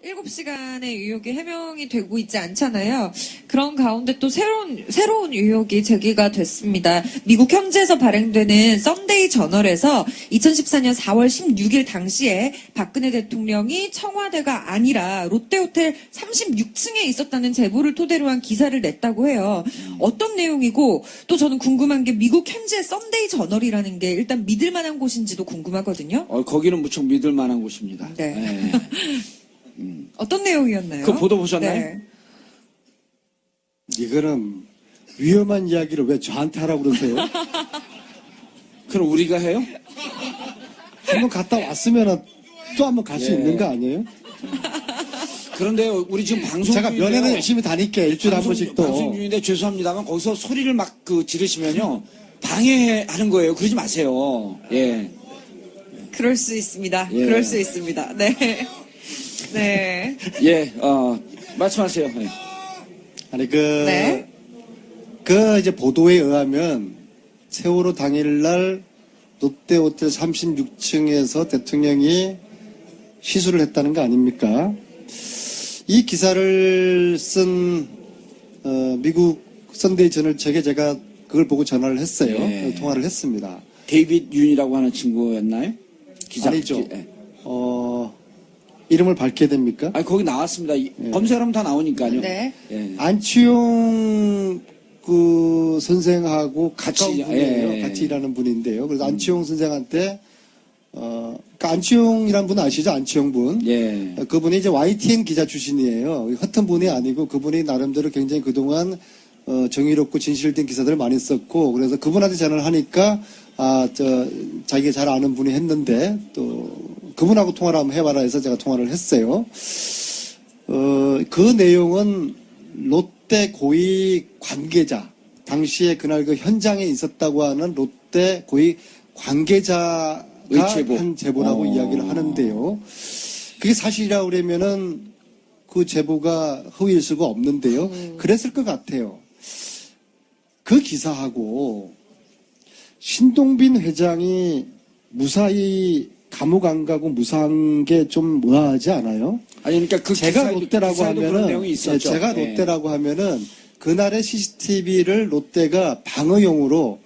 7시간의 유혹이 해명이 되고 있지 않잖아요. 그런 가운데 또 새로운 유혹이 제기가 됐습니다. 미국 현지에서 발행되는 썬데이 저널에서 2014년 4월 16일 당시에 박근혜 대통령이 청와대가 아니라 롯데호텔 36층에 있었다는 제보를 토대로 한 기사를 냈다고 해요. 어떤 내용이고 또 저는 궁금한 게 미국 현지의 썬데이 저널이라는 게 일단 믿을 만한 곳인지도 궁금하거든요. 거기는 무척 믿을 만한 곳입니다. 네. 네. 어떤 내용이었나요? 그 보도 보셨나요? 네. 이거는 위험한 이야기를 왜 저한테 하라고 그러세요? 그럼 우리가 해요? 한번 갔다 왔으면 또 한번 갈 수 예. 있는 거 아니에요? 그런데 우리 지금 방송 제가 중인데요. 면회는 열심히 다닐게 일주일에 한 번씩 또. 방송 중인데 죄송합니다만 거기서 소리를 막 지르시면요 방해하는 거예요. 그러지 마세요. 예. 그럴 수 있습니다. 예. 그럴 수 있습니다. 네. 네. 예. 말씀하세요. 예. 아니 네. 이제 보도에 의하면 세월호 당일날 롯데호텔 36층에서 대통령이 시술을 했다는 거 아닙니까? 이 기사를 쓴 미국 썬데이 저널 측에 제가 그걸 보고 전화를 했어요. 예. 통화를 했습니다. 데이빗 윤이라고 하는 친구였나요? 기자. 아니죠. 예. 이름을 밝혀야 됩니까? 아니 거기 나왔습니다. 검색하면 다 나오니까요. 네. 예. 안치용 그 선생하고 가까운 같이, 분이에요. 예. 같이 일하는 분인데요. 그래서 안치용 선생한테 그러니까 안치용이라는 분 아시죠? 안치용 분. 예. 그분이 이제 YTN 기자 출신이에요. 헛된 분이 아니고 그분이 나름대로 굉장히 그동안 정의롭고 진실된 기사들을 많이 썼고 그래서 그분한테 전화를 하니까 자기가 잘 아는 분이 했는데 또 그분하고 통화를 한번 해봐라 해서 제가 통화를 했어요. 그 내용은 롯데 고위 관계자, 당시에 그날 그 현장에 있었다고 하는 롯데 고위 관계자가 의제보. 한 제보라고 이야기를 하는데요. 그게 사실이라고 그러면은 그 제보가 허위일 수가 없는데요. 그랬을 것 같아요. 그 기사하고 신동빈 회장이 무사히 감옥 안 가고 무사한 게 좀 의아하지 않아요? 아니 그러니까 그 제가 기사에도- 롯데라고 기사에도 그런 하면은 내용이 있었죠. 제가 예. 롯데라고 하면은 그날의 CCTV를 롯데가 방어용으로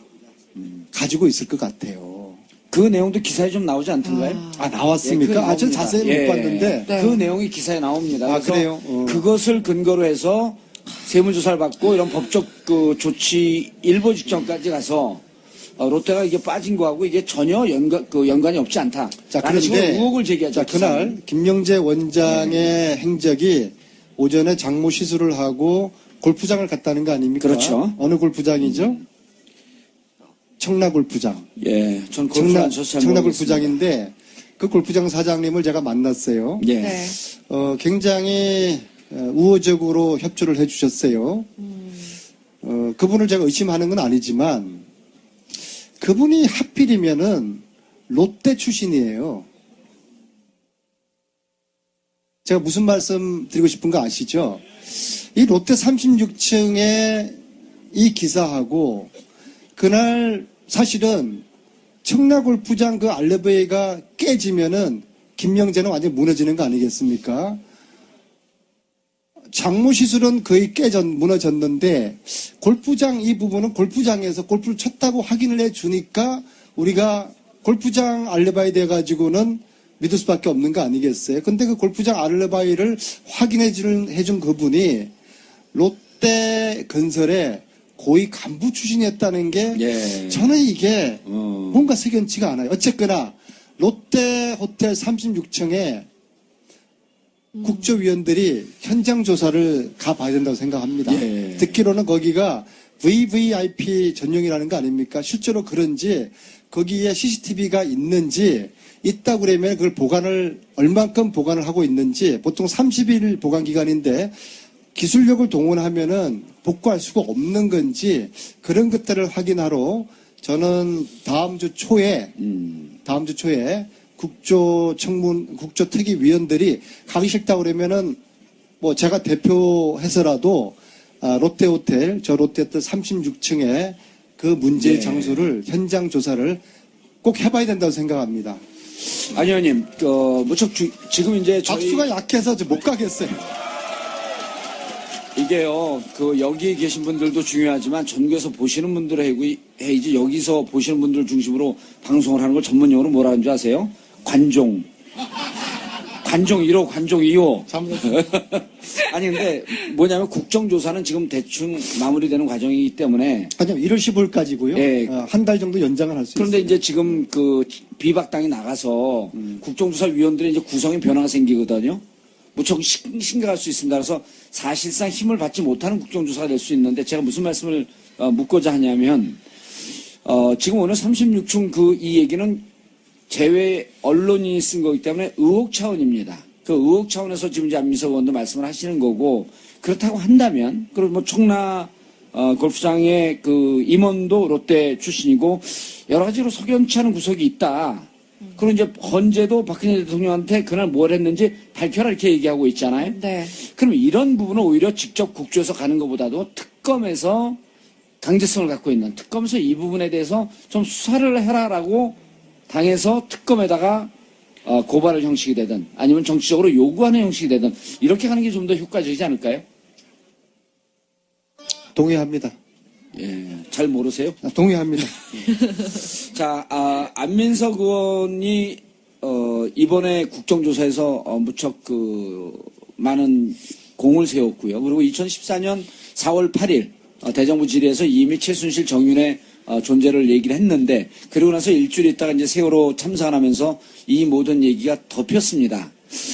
가지고 있을 것 같아요. 그 내용도 기사에 좀 나오지 않던가요? 나왔습니까? 예, 그거 전 나옵니다. 자세히 예. 못 봤는데. 네. 그 내용이 기사에 나옵니다. 아, 그래서 그래요? 그것을 근거로 해서 세무조사를 받고 이런 법적 조치 일보 직전까지 가서 롯데가 이게 빠진 거하고 이게 전혀 연관이 없지 않다. 자, 라는 식으로 그런데 의혹을 제기하죠. 그날 김명재 원장의 행적이 오전에 장모 시술을 하고 골프장을 갔다는 거 아닙니까? 그렇죠. 어느 골프장이죠? 청라 골프장. 예, 전 골프 안 쳐서 잘 청라 모르겠습니다. 골프장인데 그 골프장 사장님을 제가 만났어요. 예. 네. 굉장히 우호적으로 협조를 해주셨어요. 그분을 제가 의심하는 건 아니지만 그분이 하필이면은 롯데 출신이에요. 제가 무슨 말씀 드리고 싶은 거 아시죠? 이 롯데 36층에 이 기사하고 그날 사실은 청라골프장 그 알레베이가 깨지면은 김명재는 완전히 무너지는 거 아니겠습니까? 장모 시술은 거의 무너졌는데 골프장 이 부분은 골프장에서 골프를 쳤다고 확인을 해주니까 우리가 골프장 알레바이 돼가지고는 믿을 수밖에 없는 거 아니겠어요? 근데 그 골프장 알레바이를 해준 그분이 롯데 건설의 고위 간부 출신이었다는 게 예. 저는 이게 어. 뭔가 석연치가 않아요. 어쨌거나 롯데 호텔 36층에 국조위원들이 현장 조사를 가봐야 된다고 생각합니다. 예. 듣기로는 거기가 VVIP 전용이라는 거 아닙니까? 실제로 그런지 거기에 CCTV가 있는지 있다고 그러면 그걸 얼만큼 보관을 하고 있는지 보통 30일 보관 기간인데 기술력을 동원하면은 복구할 수가 없는 건지 그런 것들을 확인하러 저는 다음 주 초에 국조특위위원들이 가기 싫다고 그러면은 뭐 제가 대표해서라도 롯데호텔 36층에 그 문제의 예. 장소를 현장 조사를 꼭 해봐야 된다고 생각합니다. 안 의원님, 무척 지금 이제 저희 박수가 약해서 못 가겠어요. 이게요, 여기 계신 분들도 중요하지만 전국에서 보시는 분들의 해이지 여기서 보시는 분들 중심으로 방송을 하는 걸 전문용어로 뭐라 하는 줄 아세요? 관종. 관종 1호, 관종 2호. 아니, 근데 뭐냐면 국정조사는 지금 대충 마무리되는 과정이기 때문에. 아니요, 1월 15일까지고요. 예. 한 달 정도 연장을 할 수 있어요. 그런데 이제 지금 비박당이 나가서 국정조사위원들의 이제 구성에 변화가 생기거든요. 무척 심각할 수 있습니다. 그래서 사실상 힘을 받지 못하는 국정조사가 될 수 있는데 제가 무슨 말씀을 묻고자 하냐면 지금 오늘 36층 이 얘기는 제외 언론인이 쓴 거기 때문에 의혹 차원입니다. 그 의혹 차원에서 지금 이제 안민석 의원도 말씀을 하시는 거고 그렇다고 한다면 그리고 뭐 청라 골프장의 임원도 롯데 출신이고 여러 가지로 석연치 않은 구석이 있다. 그리고 이제 헌재도 박근혜 대통령한테 그날 뭘 했는지 밝혀라 이렇게 얘기하고 있잖아요. 네. 그럼 이런 부분은 오히려 직접 국조에서 가는 것보다도 특검에서 강제성을 갖고 있는 특검에서 이 부분에 대해서 좀 수사를 해라라고 당해서 특검에다가 고발을 형식이 되든 아니면 정치적으로 요구하는 형식이 되든 이렇게 가는 게 좀 더 효과적이지 않을까요? 동의합니다. 예, 잘 모르세요? 동의합니다. 자, 안민석 의원이 이번에 국정조사에서 무척 많은 공을 세웠고요. 그리고 2014년 4월 8일 대정부 질의에서 이미 최순실 정윤의 존재를 얘기를 했는데 그리고 나서 일주일 있다가 이제 세월호 참사하면서 이 모든 얘기가 덮였습니다.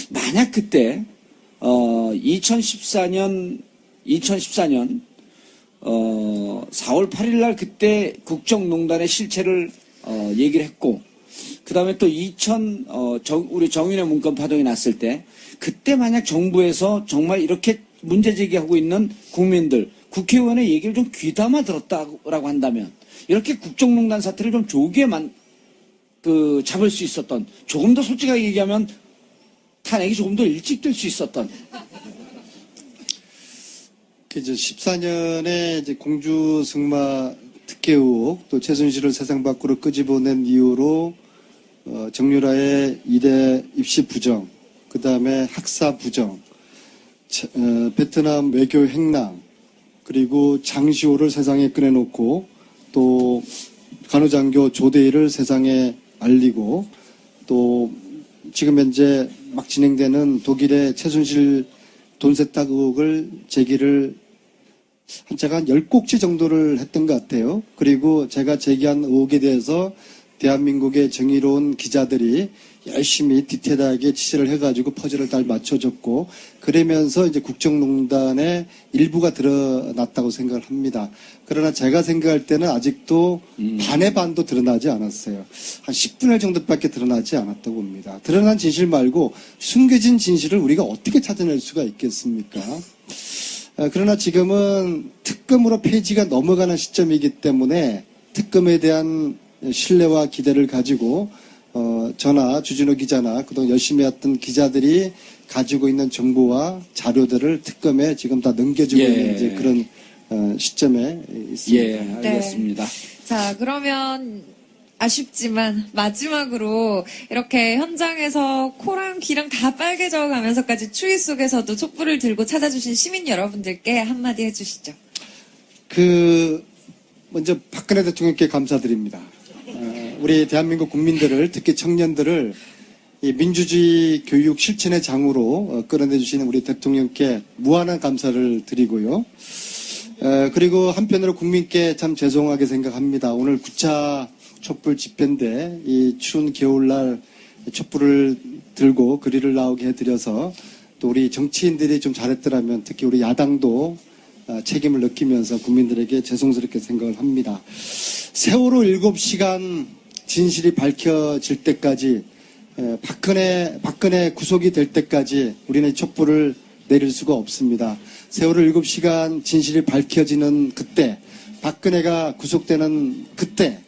만약 그때 2014년 4월 8일 날 그때 국정농단의 실체를 얘기를 했고 그 다음에 또 우리 정윤의 문건 파동이 났을 때 그때 만약 정부에서 정말 이렇게 문제 제기하고 있는 국민들 국회의원의 얘기를 좀 귀담아 들었다라고 한다면 이렇게 국정농단 사태를 좀 조기에 잡을 수 있었던 조금 더 솔직하게 얘기하면 탄핵이 조금 더 일찍 될 수 있었던 14년에 이제 공주 승마 특혜 의혹, 또 최순실을 세상 밖으로 끄집어낸 이유로 정유라의 이대 입시 부정, 그 다음에 학사 부정, 베트남 외교 행랑, 그리고 장시호를 세상에 꺼내놓고 또 간호장교 조대희를 세상에 알리고 또 지금 현재 막 진행되는 독일의 최순실 돈 세탁 의혹을 제기를 제가 한 10꼭지 정도를 했던 것 같아요. 그리고 제가 제기한 의혹에 대해서 대한민국의 정의로운 기자들이 열심히 디테일하게 취재를 해가지고 퍼즐을 잘 맞춰줬고 그러면서 이제 국정농단의 일부가 드러났다고 생각을 합니다. 그러나 제가 생각할 때는 아직도 반의 반도 드러나지 않았어요. 한 10분의 1 정도밖에 드러나지 않았다고 봅니다. 드러난 진실 말고 숨겨진 진실을 우리가 어떻게 찾아낼 수가 있겠습니까? 그러나 지금은 특검으로 폐지가 넘어가는 시점이기 때문에 특검에 대한 신뢰와 기대를 가지고 저나 주진우 기자나 그동안 열심히 했던 기자들이 가지고 있는 정보와 자료들을 특검에 지금 다 넘겨주고 있는 이제 그런 시점에 있습니다. 예, 알겠습니다. 자, 그러면 아쉽지만 마지막으로 이렇게 현장에서 코랑 귀랑 다 빨개져 가면서까지 추위 속에서도 촛불을 들고 찾아주신 시민 여러분들께 한마디 해주시죠. 먼저 박근혜 대통령께 감사드립니다. 우리 대한민국 국민들을 특히 청년들을 이 민주주의 교육 실천의 장으로 끌어내주시는 우리 대통령께 무한한 감사를 드리고요. 그리고 한편으로 국민께 참 죄송하게 생각합니다. 오늘 9차 촛불 집회인데 이 추운 겨울날 촛불을 들고 거리를 나오게 해드려서 또 우리 정치인들이 좀 잘했더라면 특히 우리 야당도 책임을 느끼면서 국민들에게 죄송스럽게 생각을 합니다. 세월호 7시간 진실이 밝혀질 때까지 박근혜 구속이 될 때까지 우리는 촛불을 내릴 수가 없습니다. 세월호 7시간 진실이 밝혀지는 그때 박근혜가 구속되는 그때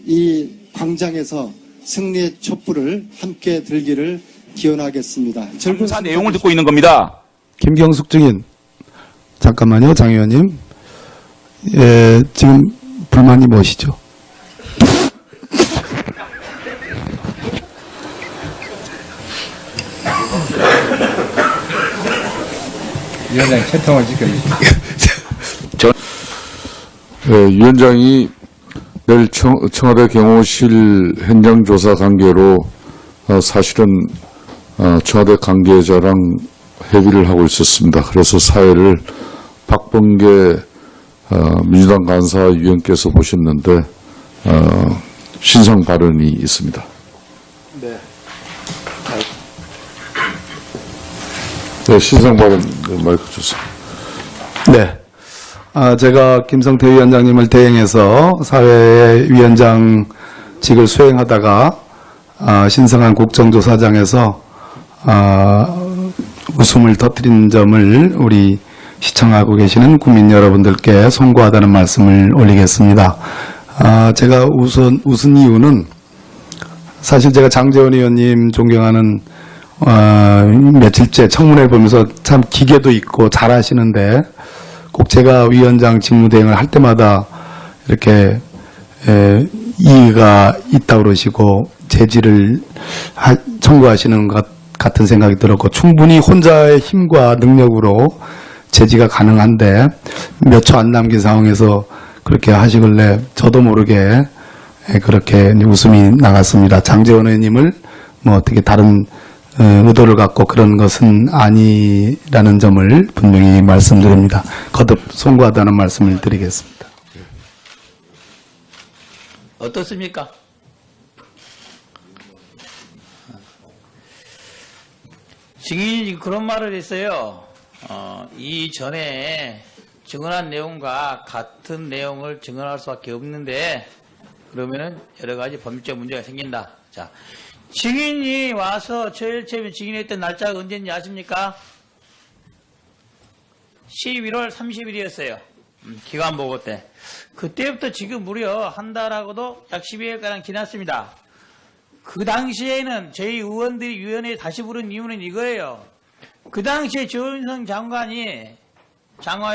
이 광장에서 승리의 촛불을 함께 들기를 기원하겠습니다. 감사 내용을 듣고 있는 겁니다. 김경숙 증인. 잠깐만요, 장 의원님. 지금 불만이 무엇이죠? 위원장이 채통을 지켜주십시오. 위원장이 내일 청와대 경호실 현장 조사 관계로 사실은 청와대 관계자랑 회의를 하고 있었습니다. 그래서 사회를 박범계 민주당 간사위원께서 보셨는데 신상 발언이 있습니다. 네, 신상 발언 마이크 주세요. 네. 제가 김성태 위원장님을 대행해서 사회위원장직을 수행하다가 신성한 국정조사장에서 웃음을 터뜨린 점을 우리 시청하고 계시는 국민 여러분들께 송구하다는 말씀을 올리겠습니다. 제가 웃은 이유는 사실 제가 장제원 의원님 존경하는 며칠째 청문회 보면서 참 기계도 있고 잘하시는데 꼭 제가 위원장 직무대행을 할 때마다 이렇게 이의가 있다고 그러시고 제지를 청구하시는 것 같은 생각이 들었고 충분히 혼자의 힘과 능력으로 제지가 가능한데 몇 초 안 남긴 상황에서 그렇게 하시길래 저도 모르게 그렇게 웃음이 나갔습니다. 장제원 의원님을 뭐 어떻게 다른 의도를 갖고 그런 것은 아니라는 점을 분명히 말씀드립니다. 거듭 송구하다는 말씀을 드리겠습니다. 어떻습니까? 증인이 그런 말을 했어요. 이전에 증언한 내용과 같은 내용을 증언할 수밖에 없는데 그러면은 여러 가지 법률적 문제가 생긴다. 자, 증인이 와서 제일 처음에 증인했던 날짜가 언제인지 아십니까? 11월 30일이었어요. 기관보고 때. 그때부터 지금 무려 한 달하고도 약 12일가량 지났습니다. 그 당시에는 저희 의원들이 위원회에 다시 부른 이유는 이거예요. 그 당시에 조윤선 장관의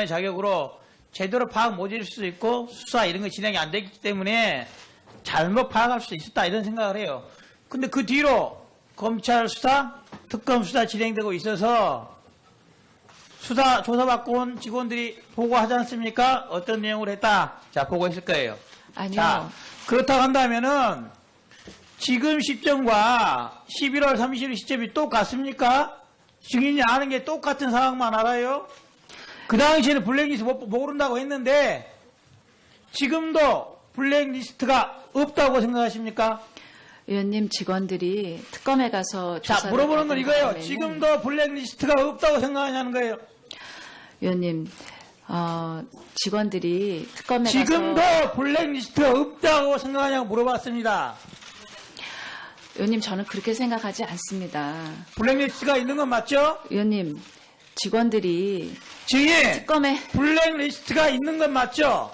자격으로 제대로 파악 못 해줄 수 있고 수사 이런 거 진행이 안 됐기 때문에 잘못 파악할 수 있었다 이런 생각을 해요. 근데 그 뒤로 검찰 수사, 특검 수사 진행되고 있어서 수사 조사받고 온 직원들이 보고하지 않습니까? 어떤 내용을 했다. 자, 보고했을 거예요. 아니요. 자, 그렇다고 한다면은 지금 시점과 11월 30일 시점이 똑같습니까? 증인이 아는 게 똑같은 상황만 알아요? 그 당시에는 블랙리스트 모른다고 했는데 지금도 블랙리스트가 없다고 생각하십니까? 의원님 직원들이 특검에 가서 자, 조사를 물어보는 건 받은 이거예요. 다음에는 지금도 블랙리스트가 없다고 생각하냐는 거예요. 의원님 직원들이 특검에 지금도 가서 블랙리스트가 없다고 생각하냐고 물어봤습니다. 의원님 저는 그렇게 생각하지 않습니다. 블랙리스트가 있는 건 맞죠? 의원님 직원들이 증인, 특검에 블랙리스트가 있는 건 맞죠?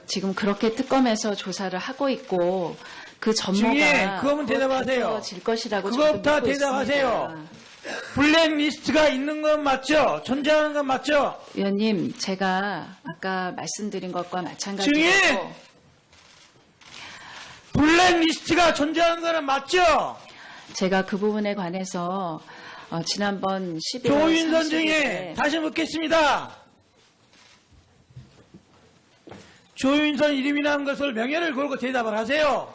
지금 그렇게 특검에서 조사를 하고 있고 그 증인, 전모가 그거면 대답하세요. 질 것이라고 그것부터 저도 믿고 대답하세요. 있습니다. 블랙리스트가 있는 건 맞죠? 존재하는 건 맞죠? 의원님 제가 아까 말씀드린 것과 마찬가지로 증인! 블랙리스트가 존재하는 거는 맞죠? 제가 그 부분에 관해서 지난번 11월 조윤선 30일에 증인, 다시 묻겠습니다. 조윤선 이름이 나온 것을 명예를 걸고 대답을 하세요.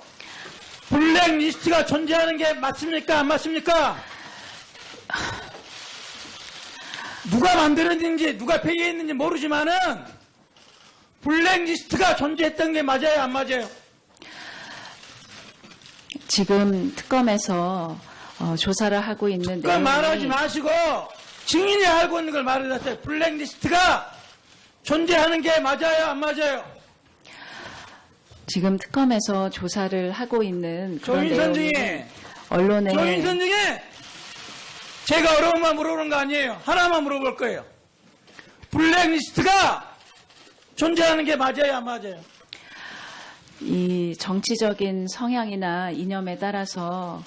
블랙리스트가 존재하는 게 맞습니까? 안 맞습니까? 누가 만들었는지 누가 폐기했는지 모르지만은 블랙리스트가 존재했던 게 맞아요? 안 맞아요? 지금 특검에서 조사를 하고 있는 그건 말하지 내용이 마시고 증인이 알고 있는 걸 말해주세요. 블랙리스트가 존재하는 게 맞아요? 안 맞아요? 지금 특검에서 조사를 하고 있는 그런 조윤선 내용이 증인, 언론에 조윤선 증인, 제가 어려운 말 물어보는 거 아니에요. 하나만 물어볼 거예요. 블랙리스트가 존재하는 게 맞아요? 안 맞아요? 이 정치적인 성향이나 이념에 따라서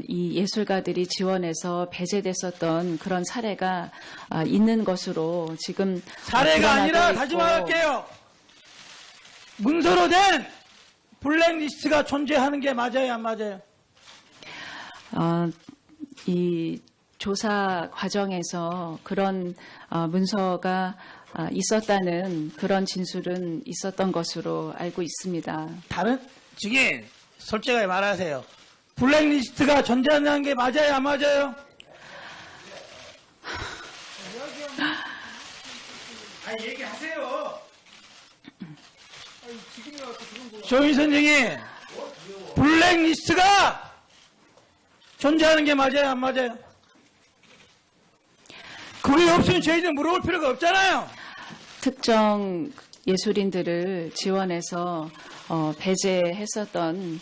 이 예술가들이 지원해서 배제됐었던 그런 사례가 있는 것으로 지금 사례가 드러나고 아니라 있고, 다시 말할게요. 문서로 된 블랙리스트가 존재하는 게 맞아요? 안 맞아요? 이 조사 과정에서 그런 문서가 있었다는 그런 진술은 있었던 것으로 알고 있습니다. 다른 증인 솔직하게 말하세요. 블랙리스트가 존재한다는 게 맞아요, 안 맞아요? 아니 얘기하세요. 조인선 증인, 블랙리스트가 존재하는 게 맞아요, 안 맞아요? 그게 없으면 저희들 물어볼 필요가 없잖아요. 특정 예술인들을 지원해서 배제했었던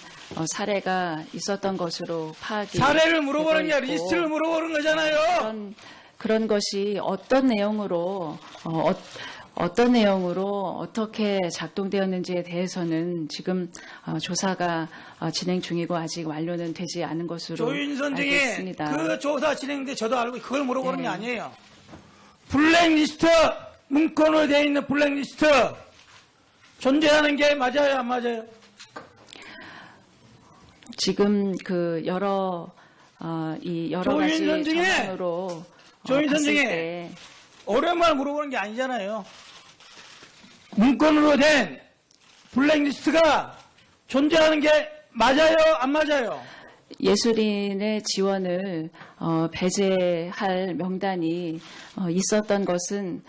사례가 있었던 것으로 파악이 사례를 물어보는 게 되고 아니라 리스트를 물어보는 거잖아요. 그런 것이 어떤 내용으로 어떻게 작동되었는지에 대해서는 지금 조사가 진행 중이고 아직 완료는 되지 않은 것으로 조인선 알고 증인 있습니다. 그 조사 진행돼 저도 알고 그걸 물어보는 네. 게 아니에요. 블랙리스트 문건으로 되어 있는 블랙리스트 존재하는 게 맞아요, 안 맞아요? 지금 그 여러 가지 조인선 증인! 전환으로 조인선 봤을 증인! 때 어려운 말 물어보는 게 아니잖아요. 문건으로 된 블랙리스트가 존재하는 게 맞아요, 안 맞아요? 예술인의 지원을 배제할 명단이 있었던 것은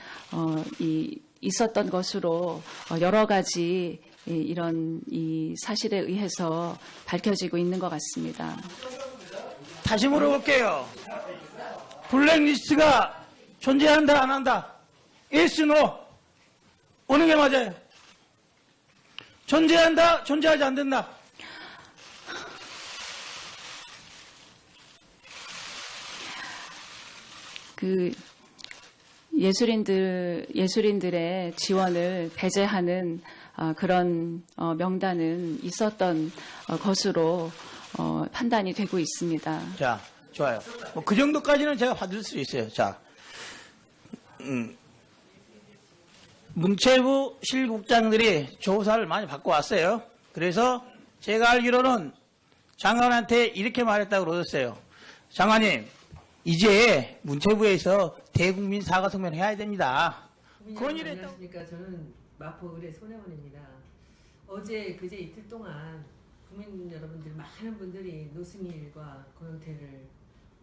있었던 것으로 여러 가지 이런 이 사실에 의해서 밝혀지고 있는 것 같습니다. 다시 물어볼게요. 블랙리스트가 존재한다, 안 한다? yes, no. 어느 게 맞아요? 존재한다, 존재하지 않는다? 그 예술인들의 지원을 배제하는 그런 명단은 있었던 것으로 판단이 되고 있습니다. 자, 좋아요. 뭐 그 정도까지는 제가 받을 수 있어요. 자, 문체부 실국장들이 조사를 많이 받고 왔어요. 그래서 제가 알기로는 장관한테 이렇게 말했다고 그러셨어요. 장관님, 이제 문체부에서 대국민 사과성명 해야 됩니다. 건의를 했다고. 안녕하십니까. 저는 마포 의뢰 손혜원입니다. 어제 그제 이틀 동안 국민 여러분들 많은 분들이 노승일과 고영태를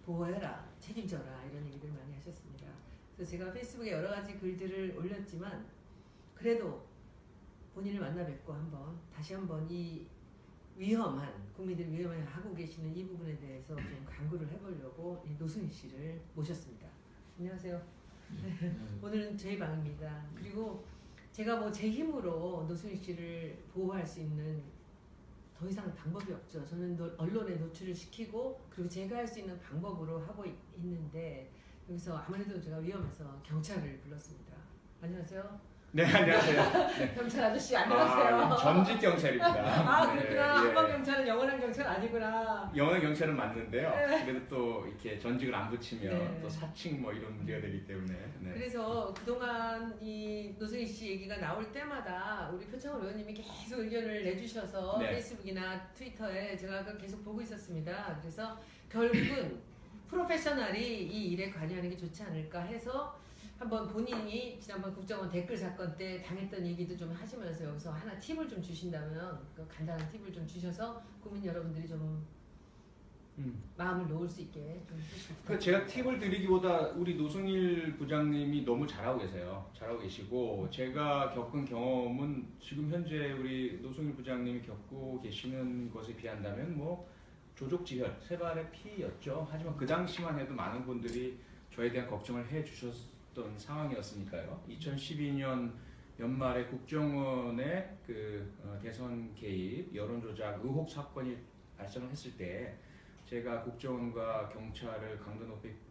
보호해라, 책임져라 이런 얘기들 많이 하셨습니다. 그래서 제가 페이스북에 여러 가지 글들을 올렸지만 그래도 본인을 만나 뵙고 다시 한번 이 위험한 국민들이 위험해 하고 계시는 이 부분에 대해서 좀 강구를 해보려고 이 노승일 씨를 모셨습니다. 안녕하세요. 오늘은 저희 방입니다. 그리고 제가 뭐 제 힘으로 노승일 씨를 보호할 수 있는 더 이상 방법이 없죠. 저는 언론에 노출을 시키고 그리고 제가 할 수 있는 방법으로 하고 있는데 여기서 아무래도 제가 위험해서 경찰을 불렀습니다. 안녕하세요. 네, 안녕하세요. 네. 경찰 아저씨 안녕하세요. 전직 경찰입니다. 아 그렇구나. 네, 한번 경찰은 영원한 경찰 아니구나. 영어 경찰은 맞는데요. 네. 그래도 또 이렇게 전직을 안 붙이면 네. 또 사칭 뭐 이런 문제가 되기 때문에. 네. 그래서 그동안 이 노승일 씨 얘기가 나올 때마다 우리 표창원 의원님이 계속 의견을 내주셔서 네. 페이스북이나 트위터에 제가 그걸 계속 보고 있었습니다. 그래서 결국은 프로페셔널이 이 일에 관여하는 게 좋지 않을까 해서 한번 본인이 지난번 국정원 댓글 사건 때 당했던 얘기도 좀 하시면서 여기서 하나 팁을 좀 주신다면 그 간단한 팁을 좀 주셔서 국민 여러분들이 좀 마음을 놓을 수 있게 좀 해주시면 그 제가 팁을 드리기보다 우리 노승일 부장님이 너무 잘하고 계세요. 잘하고 계시고 제가 겪은 경험은 지금 현재 우리 노승일 부장님이 겪고 계시는 것에 비한다면 뭐 조족지혈, 세 발의 피였죠. 하지만 그 당시만 해도 많은 분들이 저에 대한 걱정을 해주셨던 상황이었으니까요. 2012년 연말에 국정원의 대선 개입, 여론조작 의혹 사건이 발생을 했을 때 제가 국정원과 경찰을 강도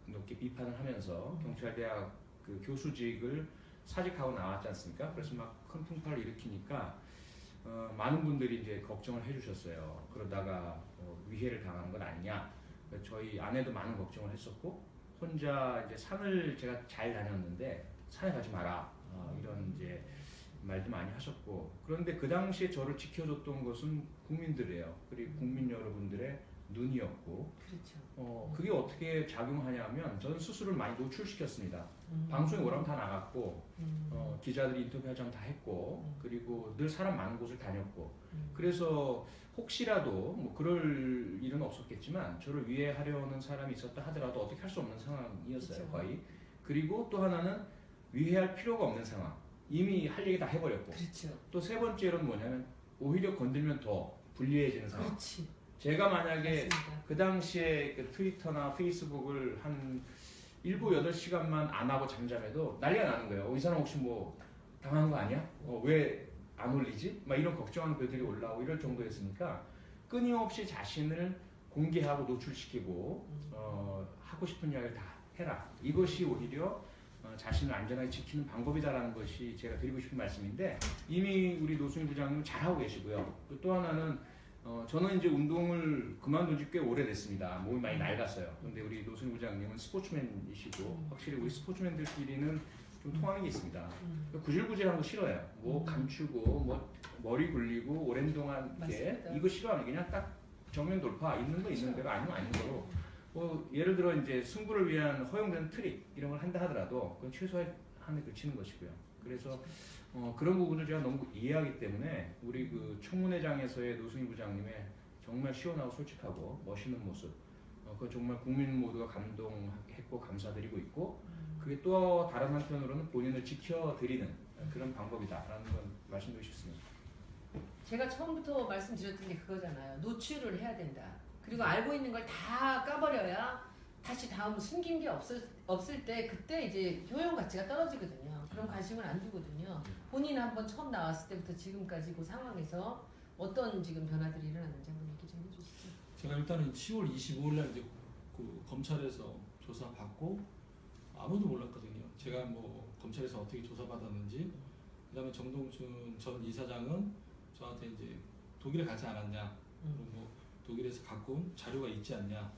높게 비판을 하면서 경찰대학 교수직을 사직하고 나왔지 않습니까? 그래서 막 큰 풍파를 일으키니까 많은 분들이 이제 걱정을 해주셨어요. 그러다가 위해를 당하는 건 아니냐. 저희 아내도 많은 걱정을 했었고 혼자 이제 산을 제가 잘 다녔는데 산에 가지 마라 이런 이제 말도 많이 하셨고 그런데 그 당시에 저를 지켜줬던 것은 국민들이에요. 그리고 국민 여러분들의 눈이었고 그렇죠. 그게 어떻게 작용하냐면 저는 스스로를 많이 노출시켰습니다. 방송에 오라면 다 나갔고 기자들이 인터뷰 하자면 다 했고 그리고 늘 사람 많은 곳을 다녔고 그래서 혹시라도 뭐 그럴 일은 없었겠지만 저를 위해하려는 사람이 있었다 하더라도 어떻게 할 수 없는 상황이었어요. 그렇죠. 거의. 그리고 또 하나는 위해할 필요가 없는 상황. 이미 할 얘기 다 해버렸고 그렇죠. 또 세 번째로는 뭐냐면 오히려 건들면 더 불리해지는 상황. 그렇지. 제가 만약에 맞습니다. 그 당시에 그 트위터나 페이스북을 한 7, 8시간만 안 하고 잠잠해도 난리가 나는 거예요. 이 사람 혹시 뭐 당한 거 아니야? 왜 안 올리지? 막 이런 걱정하는 글들이 올라오고 이럴 정도였으니까 끊임없이 자신을 공개하고 노출시키고 하고 싶은 이야기를 다 해라. 이것이 오히려 자신을 안전하게 지키는 방법이다라는 것이 제가 드리고 싶은 말씀인데 이미 우리 노승일 부장님 잘하고 계시고요. 또 하나는 저는 이제 운동을 그만둔 지 꽤 오래됐습니다. 몸이 많이 낡았어요. 근데 우리 노승일 부장님은 스포츠맨이시고 확실히 우리 스포츠맨들끼리는 좀 통하는 게 있습니다. 구질구질한 거 싫어요. 뭐 감추고 뭐 머리 굴리고 오랜 동안 이렇게 맞습니다. 이거 싫어하는 게 그냥 딱 정면 돌파 있는 거 있는 대로 아니면 아닌 거로 뭐 예를 들어 이제 승부를 위한 허용되는 트릭 이런 걸 한다 하더라도 그건 최소한에 그치는 것이고요. 그래서 그런 부분을 제가 너무 이해하기 때문에 우리 그 청문회장에서의 노승일 부장님의 정말 시원하고 솔직하고 멋있는 모습 그건 정말 국민 모두가 감동했고 감사드리고 있고 그게 또 다른 한편으로는 본인을 지켜드리는 그런 방법이다라는 건 말씀드리고 싶습니다. 제가 처음부터 말씀드렸던 게 그거잖아요. 노출을 해야 된다. 그리고 알고 있는 걸 다 까버려야 다시 다음 숨긴 게 없을 때 그때 이제 효용 가치가 떨어지거든요. 그런 관심을 안 두거든요. 본인 한번 처음 나왔을 때부터 지금까지 그 상황에서 어떤 지금 변화들이 일어났는지 한번 얘기 좀 해주시죠. 제가 일단은 10월 25일 날 이제 그 검찰에서 조사 받고 아무도 몰랐거든요. 제가 뭐 검찰에서 어떻게 조사 받았는지, 그다음에 정동춘 전 이사장은 저한테 이제 독일에 가지 않았냐, 그리고 뭐 독일에서 갖고 온 자료가 있지 않냐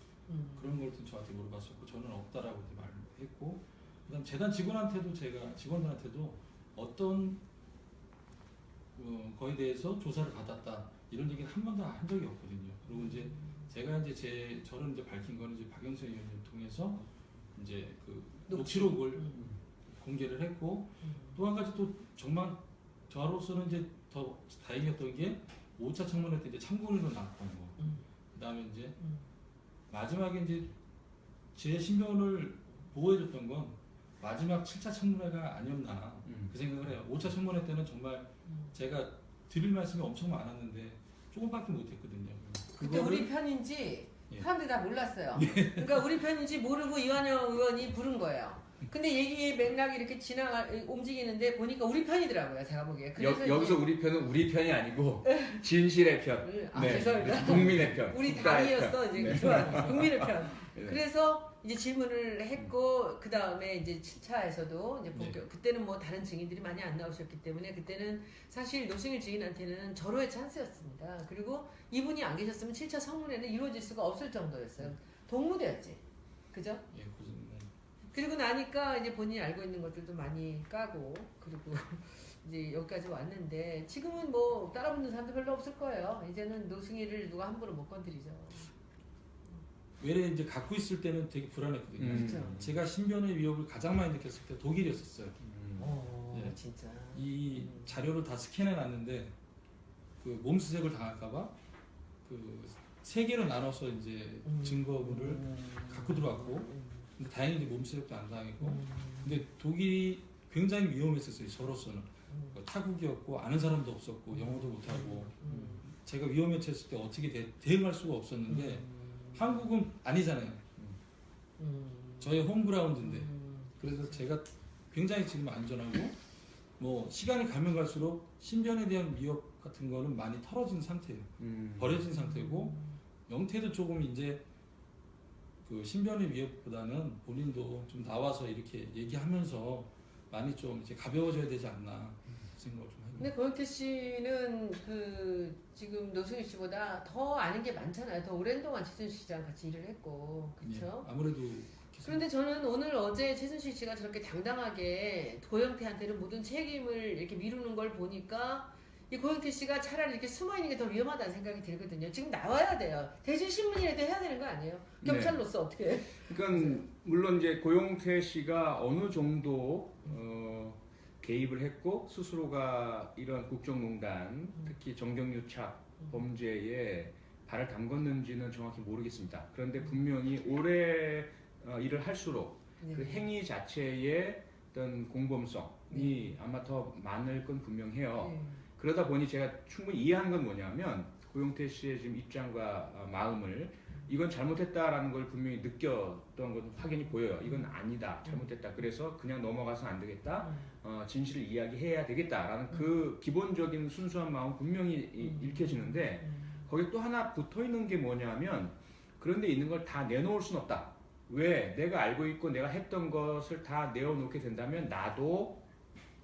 그런 걸 저한테 물어봤었고 저는 없다라고 말했고, 그다음 재단 직원들한테도 어떤 거에 대해서 조사를 받았다 이런 얘기는 한 번도 한 적이 없거든요. 그리고 이제 제가 이제 저는 이제 밝힌 거는 이제 박영선 의원님 통해서 이제 그 녹취록을 공개를 했고, 또 한 가지 또 정말 저로서는 이제 더 다행이었던 게 5차 청문회 때 이제 참고인으로 나왔던 거. 그다음에 이제 마지막에 이제 제 신변을 보호해줬던 건 마지막 7차 청문회가 아니었나 그 생각을 해요. 5차 청문회 때는 정말 제가 드릴 말씀이 엄청 많았는데 조금밖에 못했거든요. 그때 우리 편인지 예. 사람들이 다 몰랐어요. 그러니까 우리 편인지 모르고 이완영 의원이 부른 거예요. 근데 얘기의 맥락이 이렇게 움직이는데 보니까 우리 편이더라고요. 제가 보기에. 그래서 여기서 우리 편은 우리 편이 아니고 진실의 편, 죄송합니다. 국민의 편, 우리 국가의 당이었어 편. 이제 네. 좋아 국민의 편. 네. 그래서 이제 질문을 했고 그 다음에 이제 7차에서도 이제 본격 그때는 뭐 다른 증인들이 많이 안 나오셨기 때문에 그때는 사실 노승일 증인한테는 절호의 찬스였습니다. 그리고 이분이 안 계셨으면 7차 청문회는 이루어질 수가 없을 정도였어요. 동무대였지, 그죠? 예, 그리고 나니까 이제 본인이 알고 있는 것들도 많이 까고 그리고 이제 여기까지 왔는데 지금은 뭐 따라붙는 사람도 별로 없을 거예요. 이제는 노승일을 누가 함부로 못 건드리죠. 외래 이제 갖고 있을 때는 되게 불안했거든요. 그렇죠. 제가 신변의 위협을 가장 많이 느꼈을 때 독일이었었어요. 예. 진짜. 이 자료를 다 스캔해 놨는데 그 몸수색을 당할까봐 그 세 개로 나눠서 이제 증거물을 갖고 들어왔고, 근데 다행히 이제 몸수색도 안 당했고, 근데 독일이 굉장히 위험했었어요. 저로서는 타국이었고 아는 사람도 없었고 영어도 못하고 제가 위험에 처했을 때 어떻게 대응할 수가 없었는데 한국은 아니잖아요. 저의 홈그라운드인데. 그래서 제가 굉장히 지금 안전하고 뭐 시간이 가면 갈수록 신변에 대한 위협 같은 거는 많이 털어진 상태예요. 버려진 상태고, 영태도 조금 이제 그 신변의 위협보다는 본인도 좀 나와서 이렇게 얘기하면서 많이 좀 이제 가벼워져야 되지 않나 생각을 좀 합니다. 근데 고영태 씨는 그 지금 노승일 씨보다 더 아는 게 많잖아요. 더 오랜 동안 최순실 씨랑 같이 일을 했고, 그렇죠? 예, 아무래도 그런데 저는 어제 최순실 씨가 저렇게 당당하게 고영태한테는 모든 책임을 이렇게 미루는 걸 보니까 이 고영태 씨가 차라리 이렇게 숨어 있는 게 더 위험하다는 생각이 들거든요. 지금 나와야 돼요. 대신 신문이라도 해야 되는 거 아니에요? 경찰로서 어떻게 해? 그러니까 물론 이제 고용태 씨가 어느 정도 개입을 했고 스스로가 이런 국정농단, 특히 정경유착 범죄에 발을 담궜는지는 정확히 모르겠습니다. 그런데 분명히 오래 일을 할수록 그 행위 자체의 어떤 공범성이 아마 더 많을 건 분명해요. 그러다 보니 제가 충분히 이해하는 건 뭐냐면 고용태 씨의 지금 입장과 마음을 이건 잘못했다라는 걸 분명히 느꼈던 건 확연히 보여요. 이건 아니다, 잘못했다. 그래서 그냥 넘어가서는 안 되겠다. 진실을 이야기해야 되겠다라는 그 기본적인 순수한 마음 분명히 읽혀지는데 거기 또 하나 붙어 있는 게 뭐냐면 그런데 있는 걸 다 내놓을 수는 없다. 왜? 내가 알고 있고 내가 했던 것을 다 내어놓게 된다면 나도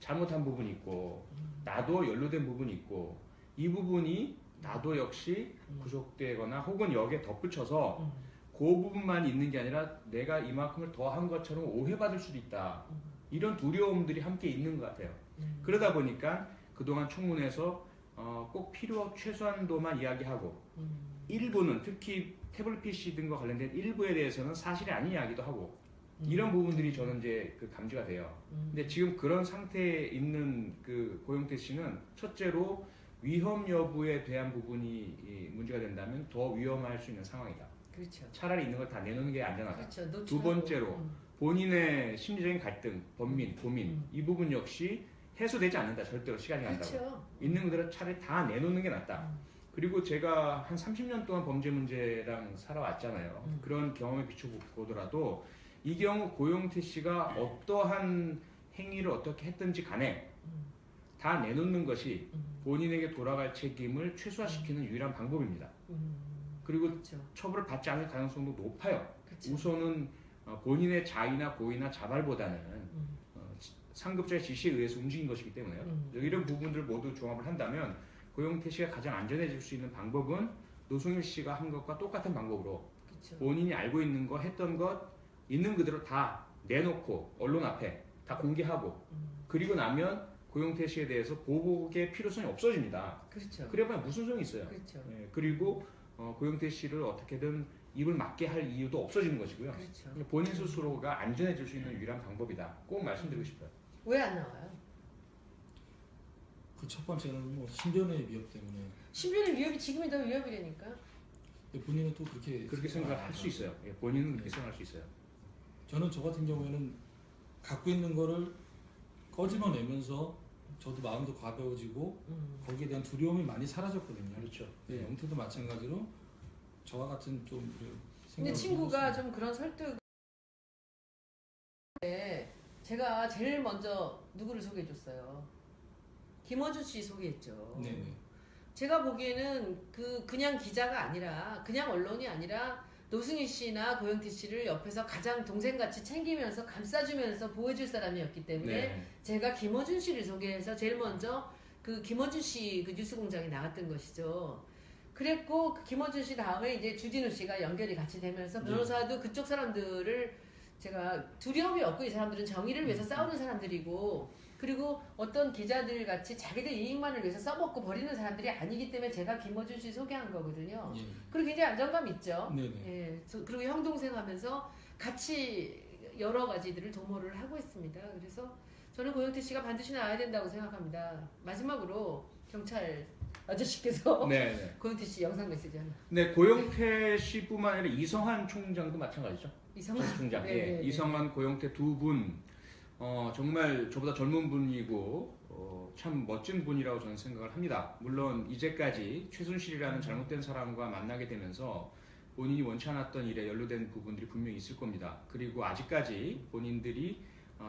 잘못한 부분이 있고 나도 연루된 부분이 있고 이 부분이 나도 역시 구속되거나 혹은 여기에 덧붙여서 그 부분만 있는 게 아니라 내가 이만큼을 더 한 것처럼 오해받을 수도 있다. 이런 두려움들이 함께 있는 것 같아요. 그러다 보니까 그동안 청문회에서 꼭 필요 최소한도만 이야기하고 일부는 특히 태블릿 PC 등과 관련된 일부에 대해서는 사실이 아닌 이야기도 하고 이런 부분들이 저는 이제 그 감지가 돼요. 근데 지금 그런 상태에 있는 그 고영태 씨는 첫째로 위험 여부에 대한 부분이 문제가 된다면 더 위험할 수 있는 상황이다. 그렇죠. 차라리 있는 걸 다 내놓는 게 안전하다. 그렇죠. 두 번째로 본인의 심리적인 갈등, 번민, 고민 이 부분 역시 해소되지 않는다. 절대로 시간이 간다고. 그렇죠. 있는 그대로 차라리 다 내놓는 게 낫다. 그리고 제가 한 30년 동안 범죄 문제랑 살아왔잖아요. 그런 경험에 비춰보더라도 이 경우 고영태 씨가 어떠한 행위를 어떻게 했든지 간에 다 내놓는 것이 본인에게 돌아갈 책임을 최소화시키는 유일한 방법입니다. 그리고 그렇죠. 처벌을 받지 않을 가능성도 높아요. 그렇죠. 우선은 본인의 자의나 고의나 자발보다는 상급자의 지시에 의해서 움직인 것이기 때문에요. 이런 부분들 모두 종합을 한다면 고영태 씨가 가장 안전해질 수 있는 방법은 노승일 씨가 한 것과 똑같은 방법으로 그렇죠. 본인이 알고 있는 거 했던 것 있는 그대로 다 내놓고 언론 앞에 다 공개하고 그리고 나면 고영태 씨에 대해서 보복의 필요성이 없어집니다. 그렇죠. 그래봐야 무슨 소용이 있어요. 그렇죠. 예, 그리고 고영태 씨를 어떻게든 입을 막게 할 이유도 없어지는 것이고요. 그렇죠. 본인 스스로가 안전해질 수 있는 유일한 방법이다. 꼭 말씀드리고 싶어요. 왜 안 나와요? 그 첫 번째는 뭐 신변의 위협 때문에 신변의 위협이 지금이 더 위협이라니까. 본인은 또 그렇게 생각할 수 있어요. 예, 본인은 그렇게 생각할 수 있어요. 저는 저 같은 경우에는 갖고 있는 거를 꺼집어내면서 저도 마음도 가벼워지고 거기에 대한 두려움이 많이 사라졌거든요. 그렇죠. 네, 영태도 마찬가지로 저와 같은 좀 근데 생각을 친구가 해봤습니다. 좀 그런 설득. 제가 제일 먼저 누구를 소개해줬어요? 김어준 씨 소개했죠. 네네. 제가 보기에는 그냥 기자가 아니라 그냥 언론이 아니라 노승일 씨나 고영태 씨를 옆에서 가장 동생같이 챙기면서 감싸주면서 보호해줄 사람이었기 때문에 네. 제가 김어준 씨를 소개해서 제일 먼저 그 김어준 씨 그 뉴스공장에 나갔던 것이죠. 그랬고 그 김어준 씨 다음에 이제 주진우 씨가 연결이 같이 되면서 변호사도 그쪽 사람들을 제가 두려움이 없고 이 사람들은 정의를 위해서 싸우는 사람들이고 그리고 어떤 기자들 같이 자기들 이익만을 위해서 써먹고 버리는 사람들이 아니기 때문에 제가 김어준 씨 소개한 거거든요. 예. 그리고 굉장히 안정감 있죠. 네네. 예. 그리고 형 동생 하면서 같이 여러 가지들을 도모를 하고 있습니다. 그래서 저는 고영태 씨가 반드시 나와야 된다고 생각합니다. 마지막으로 경찰 아저씨께서 네. 고영태 씨 영상 메시지 하나. 네, 고영태 씨뿐만 아니라 이성환 총장도 마찬가지죠. 이성환 총장. 네, 예, 네, 네. 이성환, 고영태 두 분, 정말 저보다 젊은 분이고, 참 멋진 분이라고 저는 생각을 합니다. 물론 이제까지 최순실이라는 잘못된 사람과 만나게 되면서 본인이 원치 않았던 일에 연루된 부분들이 분명히 있을 겁니다. 그리고 아직까지 본인들이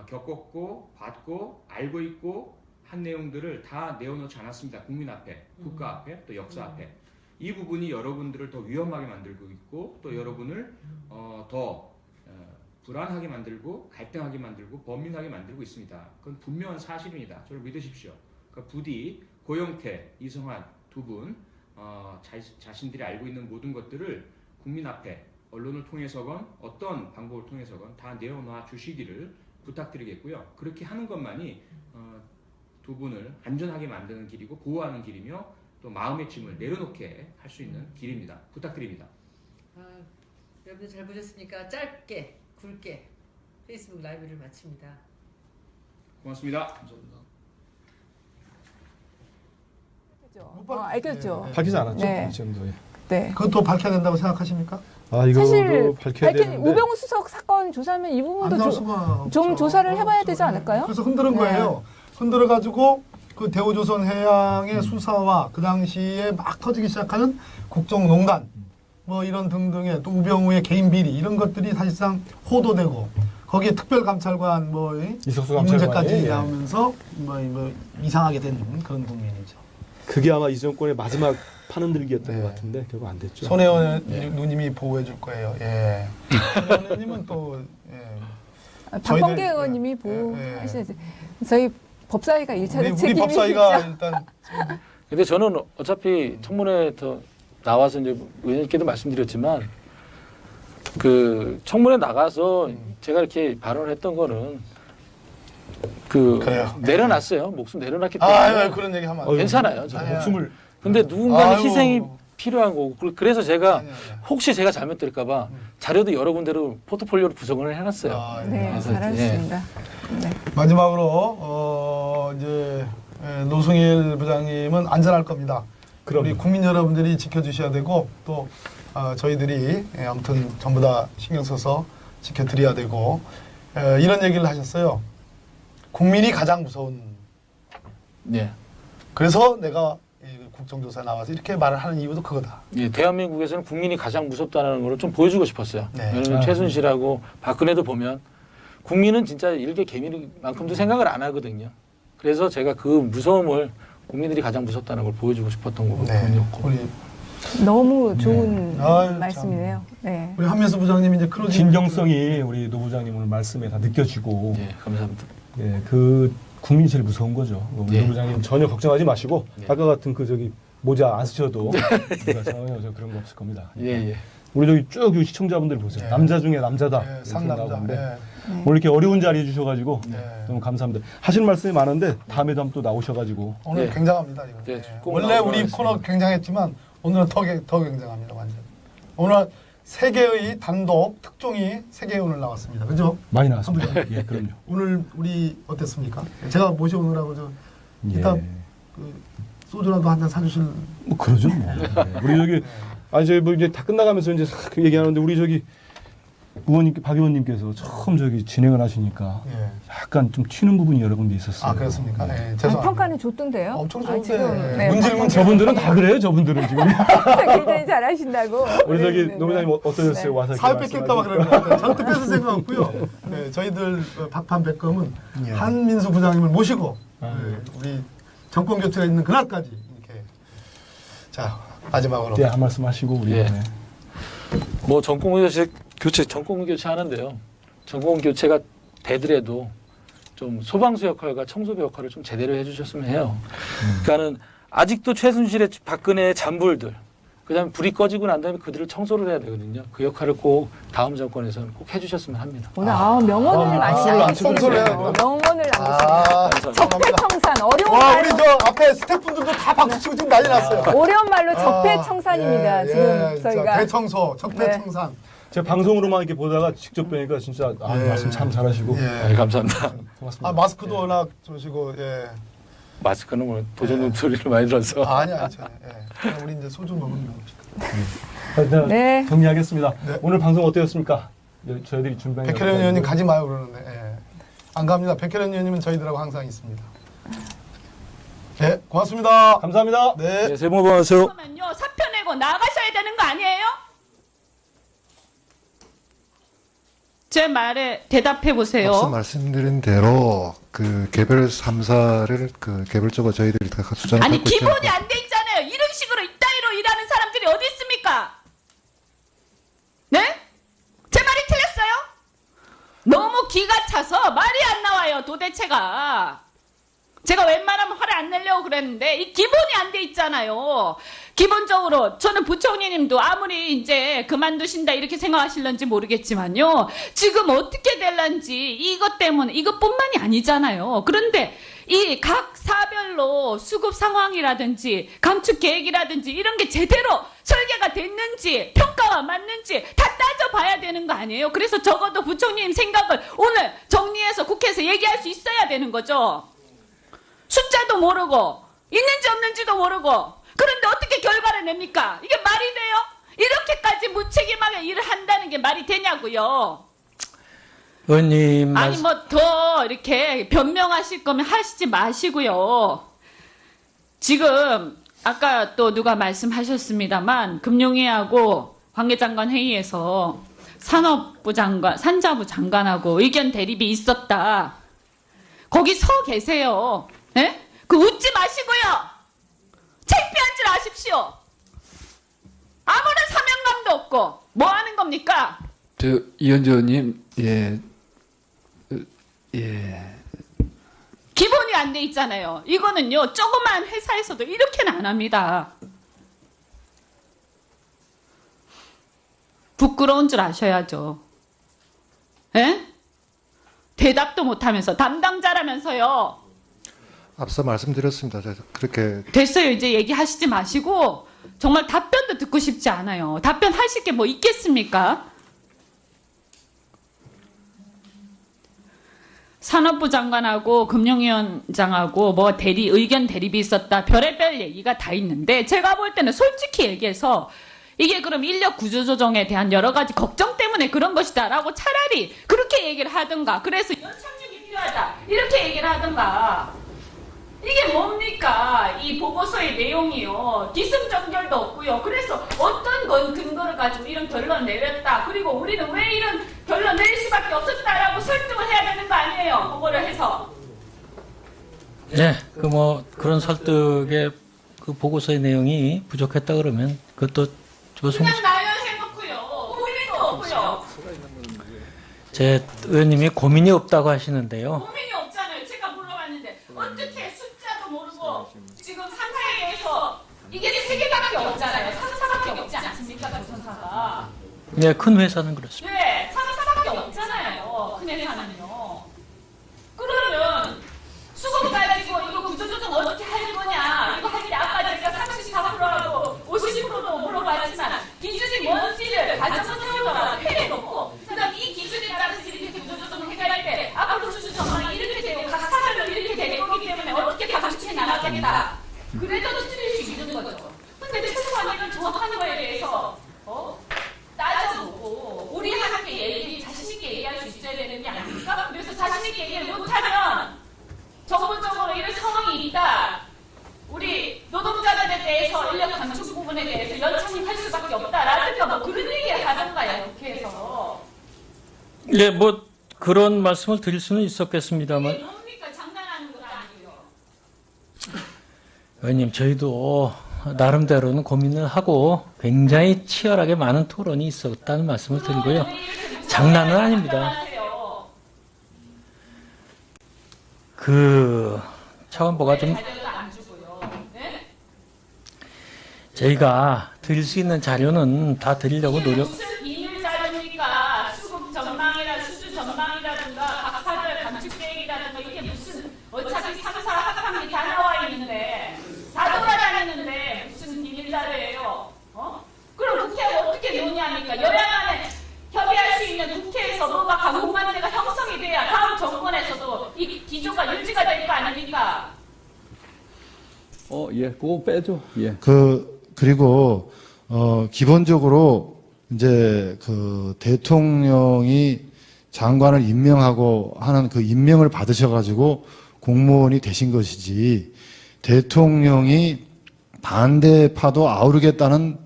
겪었고, 봤고, 알고 있고, 한 내용들을 다 내어놓지 않았습니다. 국민 앞에, 국가 앞에, 또 역사 앞에. 이 부분이 여러분들을 더 위험하게 만들고 있고, 또 여러분을 더 불안하게 만들고, 갈등하게 만들고, 범민하게 만들고 있습니다. 그건 분명한 사실입니다. 저를 믿으십시오. 그러니까 부디 고영태, 이성환 두 분 자신들이 알고 있는 모든 것들을 국민 앞에 언론을 통해서건 어떤 방법을 통해서건 다 내어놔 주시기를 부탁드리겠고요. 그렇게 하는 것만이 두 분을 안전하게 만드는 길이고 보호하는 길이며 또 마음의 짐을 내려놓게 할 수 있는 길입니다. 부탁드립니다. 여러분들 잘 보셨으니까 짧게 굵게 페이스북 라이브를 마칩니다. 고맙습니다. 알겠죠. 밝히지 않았죠? 네. 이 정도에. 네. 그것도 밝혀야 된다고 생각하십니까? 이거도 사실 밝혀야 되는데. 우병우 수석 사건 조사하면 이 안 부분도 나올 수가 좀 없죠. 조사를 해봐야 되지 않을까요? 그래서 흔드는 네. 거예요. 흔들어가지고 그 대우조선 해양의 수사와 그 당시에 막 터지기 시작하는 국정농단 뭐 이런 등등의 또 우병우의 개인 비리 이런 것들이 사실상 호도되고 거기에 특별감찰관 뭐 이 이석수 문제까지 감찰관이 나오면서 뭐 이상하게 된 그런 국면이죠. 그게 아마 이 정권의 마지막 판흔들기였던 네. 것 같은데 결국 안 됐죠. 손혜원 누님이 보호해 줄 거예요. 예. 손혜원 누님은 또 예. 박범계 저희들- 의원님이 예, 보호하셔야지. 저희 법사위가 1차적 우리 책임이 법사위가 있죠. 일단 근데 저는 어차피 청문회 더 나와서 이제 의원님께도 말씀드렸지만 그 청문회 나가서 제가 이렇게 발언을 했던 거는 그래요. 내려놨어요. 목숨 내려놨기 때문에 아유 그런 얘기 하면 안 돼요. 괜찮아요. 저는. 목숨을 근데 누군가는 아유. 희생이 필요한 거고 그래서 제가 아니, 아니. 혹시 제가 잘못될까봐 자료도 여러 군데로 포트폴리오로 구성을 해놨어요. 아, 예. 네, 그래서, 잘하셨습니다. 네. 마지막으로 이제 노승일 부장님은 안전할 겁니다. 그럼요. 우리 국민 여러분들이 지켜주셔야 되고 또 저희들이 아무튼 전부 다 신경 써서 지켜드려야 되고 이런 얘기를 하셨어요. 국민이 가장 무서운. 예. 그래서 내가 이 국정조사 나와서 이렇게 말을 하는 이유도 그거다. 예, 대한민국에서는 국민이 가장 무섭다는 걸 좀 보여주고 싶었어요. 네. 왜냐하면 최순실하고 박근혜도 보면 국민은 진짜 일개 개미만큼도 생각을 안 하거든요. 그래서 제가 그 무서움을 국민들이 가장 무섭다는 걸 보여주고 싶었던 거거든요. 우리 너무 좋은 아유, 말씀이네요. 네. 우리 한민수 부장님 이제 크로징 진정성이 우리 노 부장님 오늘 말씀에 다 느껴지고 예, 감사합니다. 예, 그 국민이 제일 무서운 거죠. 예. 노 부장님 전혀 걱정하지 마시고 예. 아까 같은 그 저기 모자 안 쓰셔도 우리가 전혀 전혀 그런 거 없을 겁니다. 예, 예. 우리 저기 쭉 이 시청자분들 보세요. 예. 남자 중에 남자다. 예, 이렇게 상남자. 나오는데 예. 오늘 이렇게 어려운 자리 해주셔가지고 네. 너무 감사합니다. 하실 말씀이 많은데 다음에도 한번 또 나오셔가지고 오늘 네. 굉장합니다. 이거. 네, 네. 꼭 원래 나오도록 우리 하겠습니다. 코너 굉장했지만 오늘은 더 굉장합니다. 완전. 오늘 세 개의 단독 특종이 세 개 오늘 나왔습니다. 그죠? 많이 나왔습니다. 예, 그럼요. 오늘 우리 어땠습니까? 제가 모셔오느라고 저 예. 이따 그 소주라도 한 잔 사주실. 뭐 그러죠. 뭐. 예. 우리 저기 아니 저희 뭐 이제 다 끝나가면서 이제 그 얘기하는데 우리 저기 박 의원님께서 처음 저기 진행을 하시니까 예. 약간 좀 튀는 부분이 여러 군데 있었어요. 아 그렇습니까? 네, 아니, 죄송합니다. 평가는 좋던데요. 엄청 아, 좋은데 지금, 네, 문질문 저분들은 다 그래요. 저분들은 지금. 굉장히 잘하신다고. 우리 저기 네, 노 부장님 어떠셨어요? 와서 이렇게 사회 뺏길까봐 말씀하시니까. 그런 거 같아요. 저는 뺏을 생각 없고요. 네, 저희들 박판 백검은 한민수 부장님을 모시고 네, 우리 정권 교체가 있는 그날까지 이렇게 자 마지막으로 네, 한 말씀 하시고 우리 예. 네. 뭐 정권 교체 하는데요. 정권 교체가 되더라도 좀 소방수 역할과 청소부 역할을 좀 제대로 해주셨으면 해요. 그러니까는 아직도 최순실의 박근혜의 잔불들, 그다음에 불이 꺼지고 난 다음에 그들을 청소를 해야 되거든요. 그 역할을 꼭 다음 정권에서는 꼭 해주셨으면 합니다. 오늘 명언을 많이 박수를 안 남기시네요. 치고 소리해요. 명언을 남기시네요. 적폐청산 어려운 와 말로 우리 저 앞에 스태프분들도 다 박수 치고 지금 난리 났어요. 어려운 말로 적폐청산입니다. 지금 저희가 대청소, 적폐청산. 제가 방송으로만 이렇게 보다가 직접 뵈니까 진짜 말씀 참 잘하시고 예. 네, 감사합니다. 고맙습니다. 마스크도 워낙 좋으시고 예. 마스크는 뭐 도전 소리를 많이 들어서. 아니야, 예. 우리 이제 소주 먹으면 봅시다. 네. 정리하겠습니다. 네. 오늘 방송 어떠셨습니까? 저희들이 준비한 백혜련 의원님 가지 마요 그러는데 예. 안 갑니다. 백혜련 의원님은 저희들하고 항상 있습니다. 네, 고맙습니다. 감사합니다. 네. 네, 새해 복 많이 받으세요. 그러면요 사표 내고 나가셔야 되는 거 아니에요? 제 말에 대답해 보세요. 앞서 말씀드린 대로 그 개별 3사를 그 개별적으로 저희들이 다 수정을 아니 받고 있지 기본이 않고 안 돼 있잖아요. 이런 식으로 이따위로 일하는 사람들이 어디 있습니까? 네? 제 말이 틀렸어요? 너무 기가 차서 말이 안 나와요 도대체가. 제가 웬만하면 화를 안 내려고 그랬는데 이 기본이 안 돼 있잖아요. 기본적으로 저는 부총리님도 아무리 이제 그만두신다 이렇게 생각하실런지 모르겠지만요. 지금 어떻게 될런지 이것 때문에 이것뿐만이 아니잖아요. 그런데 이 각 사별로 수급 상황이라든지 감축 계획이라든지 이런 게 제대로 설계가 됐는지 평가가 맞는지 다 따져봐야 되는 거 아니에요. 그래서 적어도 부총리님 생각을 오늘 정리해서 국회에서 얘기할 수 있어야 되는 거죠. 숫자도 모르고 있는지 없는지도 모르고 그런데 어떻게 결과를 냅니까? 이게 말이 돼요? 이렇게까지 무책임하게 일을 한다는 게 말이 되냐고요. 의원님 아니 뭐 더 이렇게 변명하실 거면 하시지 마시고요. 지금 아까 또 누가 말씀하셨습니다만 금융위하고 관계장관 회의에서 산업부 장관, 산자부 장관하고 의견 대립이 있었다. 거기 서 계세요. 네? 그 웃지 마시고요. 창피한 줄 아십시오. 아무런 사명감도 없고 뭐 하는 겁니까? 이현주 의원님, 기본이 안 돼 있잖아요. 이거는요, 조그만 회사에서도 이렇게는 안 합니다. 부끄러운 줄 아셔야죠. 예? 대답도 못하면서 담당자라면서요. 앞서 말씀드렸습니다. 제가 그렇게 됐어요. 이제 얘기하시지 마시고 정말 답변도 듣고 싶지 않아요. 답변하실 게 뭐 있겠습니까? 산업부 장관하고 금융위원장하고 뭐 의견 대립이 있었다. 별의별 얘기가 다 있는데 제가 볼 때는 솔직히 얘기해서 이게 그럼 인력 구조 조정에 대한 여러 가지 걱정 때문에 그런 것이다라고 차라리 그렇게 얘기를 하든가. 그래서 연착륙이 필요하다. 이렇게 얘기를 하든가. 이게 뭡니까? 이 보고서의 내용이요. 기승전결도 없고요. 그래서 어떤 건 근거를 가지고 이런 결론 내렸다. 그리고 우리는 왜 이런 결론 내릴 수밖에 없었다라고 설득을 해야 되는 거 아니에요? 보고를 해서. 네, 그 뭐 그런 설득의 그 보고서의 내용이 부족했다 그러면 그것도 그냥 나열해놓고요. 고민도 없고요. 제 의원님이 고민이 없다고 하시는데요. 고민이 없잖아요. 제가 물어봤는데 어떻게 숫자도 모르고 지금 상사에서 이게 3개밖에 없잖아요. 상사밖에 없지 않습니까? 조선사가. 네, 큰 회사는 그렇습니다. 네, 상사밖에 없잖아요. 큰 회사는요. 그러면 수급 가지고 이거 구조조정 어떻게 할 거냐. 이거 할 때 아까 제가 34%하고 50%도 물어봤지만 기준이 뭔지를 가정을 세우더라도 해놓고 그다음 이 기준에 따라서 이렇게 구조조정을 해갈 때 앞으로 수주 전망이 이렇게 되고 각 사별로 이렇게 될 거기 때문에 어떻게 감축해 나가겠다. 그래도 틀릴 수 있는 거죠. 근데 최소한 이런 정확한 거에 대해서 따져보고 우리 함께 자신있게 얘기할 수 있어야 되는 게 아닙니까? 그래서 자신있게 얘기를 못하면 정부적으로 이런 상황이 있다. 우리 노동자들에 대해서 인력 감축 부분에 대해서 연착륙할 수밖에 없다라든가 뭐 그런 얘기를 하던가요. 국회에서. 네, 뭐 그런 말씀을 드릴 수는 있었겠습니다만. 이게 뭡니까? 장난하는 것도 아니고요. 의원님, 저희도 나름대로는 고민을 하고 굉장히 치열하게 많은 토론이 있었다는 말씀을 드리고요. 장난은 아닙니다. 그 차관보가 좀 저희가 드릴 수 있는 자료는 다 드리려고 노력. 무슨 비밀 자료입니까? 수급 전망이나 수주 전망이라든가 각 사별 감축 계획이라든가 이게 무슨 어차피 3사 합함이 다 나와 있는데 다 돌아다니는데 무슨 비밀 자료예요? 그럼 국회가 어떻게 논의합니까? 여야 간에 협의할 수 있는 국회에서 뭐가 강공관대가 형성이 돼야 다음 정권에서도 이 기조가 유지가 될 거 아닙니까? 그거 빼죠. 그리고 기본적으로 이제 그 대통령이 장관을 임명하고 하는 그 임명을 받으셔가지고 공무원이 되신 것이지 대통령이 반대파도 아우르겠다는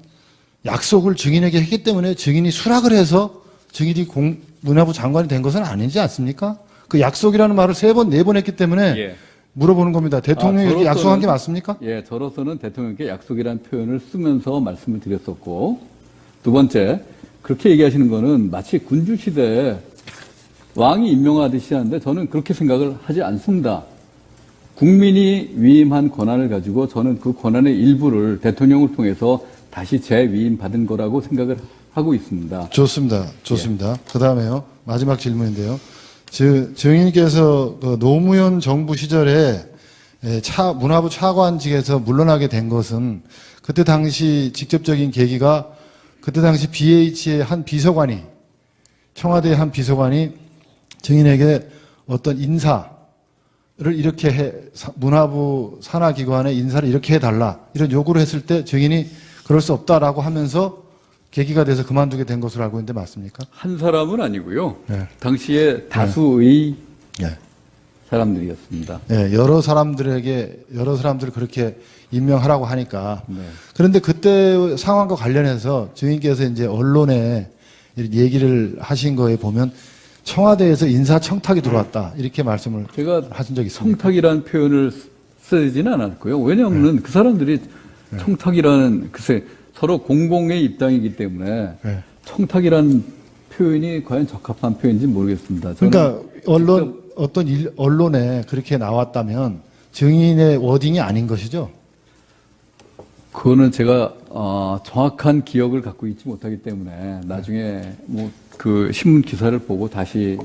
약속을 증인에게 했기 때문에 증인이 수락을 해서 증인이 문화부 장관이 된 것은 아니지 않습니까? 그 약속이라는 말을 3번, 4번 했기 때문에 물어보는 겁니다. 대통령이 약속한 게 맞습니까? 저로서는 대통령께 약속이라는 표현을 쓰면서 말씀을 드렸었고, 두 번째, 그렇게 얘기하시는 거는 마치 군주시대에 왕이 임명하듯이 하는데 저는 그렇게 생각을 하지 않습니다. 국민이 위임한 권한을 가지고 저는 그 권한의 일부를 대통령을 통해서 다시 재위임받은 거라고 생각을 하고 있습니다. 좋습니다. 좋습니다. 그 다음에요. 마지막 질문인데요. 증인께서 그 노무현 정부 시절에 문화부 차관직에서 물러나게 된 것은 그때 당시 직접적인 계기가 그때 당시 BH의 한 비서관이, 청와대의 한 비서관이 증인에게 어떤 인사를 이렇게 문화부 산하기관의 인사를 이렇게 해달라, 이런 요구를 했을 때 증인이 그럴 수 없다라고 하면서 계기가 돼서 그만두게 된 것으로 알고 있는데 맞습니까? 한 사람은 아니고요. 네. 당시에 다수의 네. 사람들이었습니다. 네, 여러 사람들을 그렇게 임명하라고 하니까. 네. 그런데 그때 상황과 관련해서 증인께서 이제 언론에 얘기를 하신 거에 보면 청와대에서 인사 청탁이 들어왔다, 이렇게 말씀을 제가 하신 적이 있습니다. 청탁이라는 표현을 쓰지는 않았고요. 왜냐하면 그 사람들이 청탁이라는, 글쎄, 서로 공공의 입당이기 때문에 청탁이라는 표현이 과연 적합한 표현인지 모르겠습니다. 그러니까 언론에 그렇게 나왔다면 증인의 워딩이 아닌 것이죠? 그거는 제가 정확한 기억을 갖고 있지 못하기 때문에 나중에 그 신문 기사를 보고 다시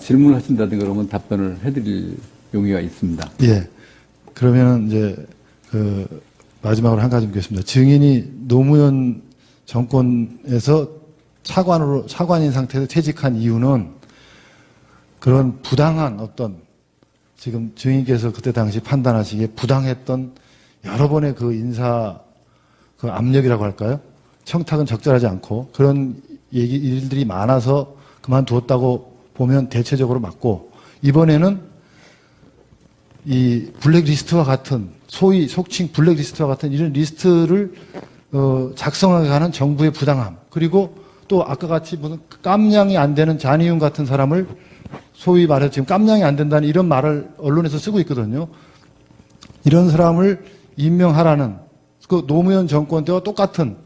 질문을 하신다든가 그러면 답변을 해드릴 용의가 있습니다. 예. 그러면 이제 마지막으로 한 가지 묻겠습니다. 증인이 노무현 정권에서 차관인 상태에서 퇴직한 이유는 그런 부당한 어떤, 지금 증인께서 그때 당시 판단하시기에 부당했던 여러 번의 그 인사 그 압력이라고 할까요? 청탁은 적절하지 않고 그런 일들이 많아서 그만두었다고 보면 대체적으로 맞고, 이번에는 이 블랙리스트와 같은, 소위 속칭 블랙리스트와 같은 이런 리스트를 작성하게 하는 정부의 부당함, 그리고 또 아까 같이 무슨 깜냥이 안 되는 잔이윤 같은 사람을 소위 말해서 지금 깜냥이 안 된다는 이런 말을 언론에서 쓰고 있거든요. 이런 사람을 임명하라는 그 노무현 정권 때와 똑같은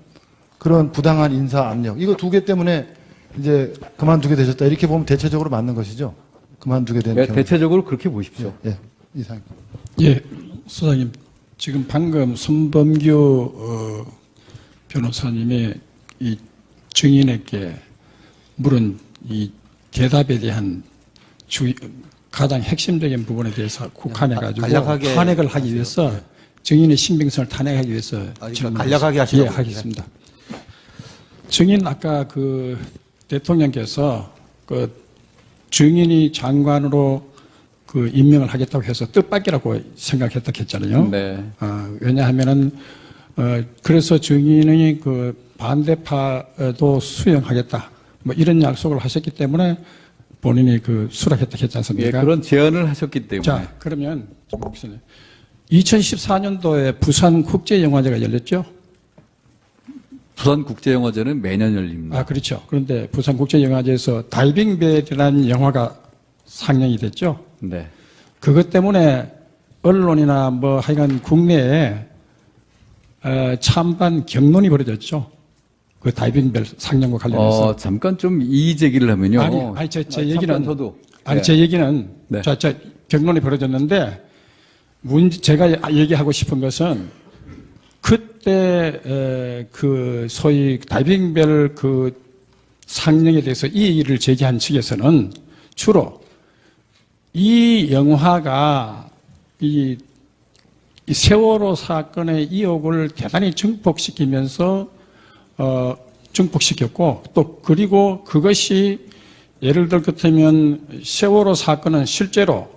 그런 부당한 인사 압력, 이거 두 개 때문에 이제 그만두게 되셨다, 이렇게 보면 대체적으로 맞는 것이죠. 그만두게 된 경우. 대체적으로 그렇게 보십시오. 예, 이상. 예, 소장님, 지금 방금 손범규 변호사님의 이 증인에게 물은 이 대답에 대한 가장 핵심적인 부분에 대해서 국한해가지고 탄핵을 하기 위해서 증인의 신빙성을 탄핵하기 위해서 간략하게 하시라고. 예, 하겠습니다. 증인 아까 그 대통령께서 그 증인이 장관으로 그 임명을 하겠다고 해서 뜻밖이라고 생각했다고 했잖아요. 네. 왜냐하면은 그래서 증인이 그 반대파도 수용하겠다, 뭐 이런 약속을 하셨기 때문에 본인이 그 수락했다고 했지 않습니까? 예, 그런 제안을 하셨기 때문에. 자, 그러면 2014년도에 부산국제영화제가 열렸죠? 부산국제영화제는 매년 열립니다. 그렇죠. 그런데 부산국제영화제에서 다이빙벨이라는 영화가 상영이 됐죠? 네. 그것 때문에 언론이나 뭐 하여간 국내에 찬반 경론이 벌어졌죠. 그 다이빙벨 상영과 관련해서. 잠깐 좀 이의 제기를 하면요. 아니, 제 얘기는. 저도. 아니, 제 얘기는. 네. 경론이 벌어졌는데, 제가 얘기하고 싶은 것은, 그때, 그, 소위 다이빙벨 그 상영에 대해서 이의를 제기한 측에서는 주로 이 영화가 이 세월호 사건의 이혹을 대단히 증폭시키면서 증폭시켰고, 또 그리고 그것이 예를 들 것 같으면 세월호 사건은 실제로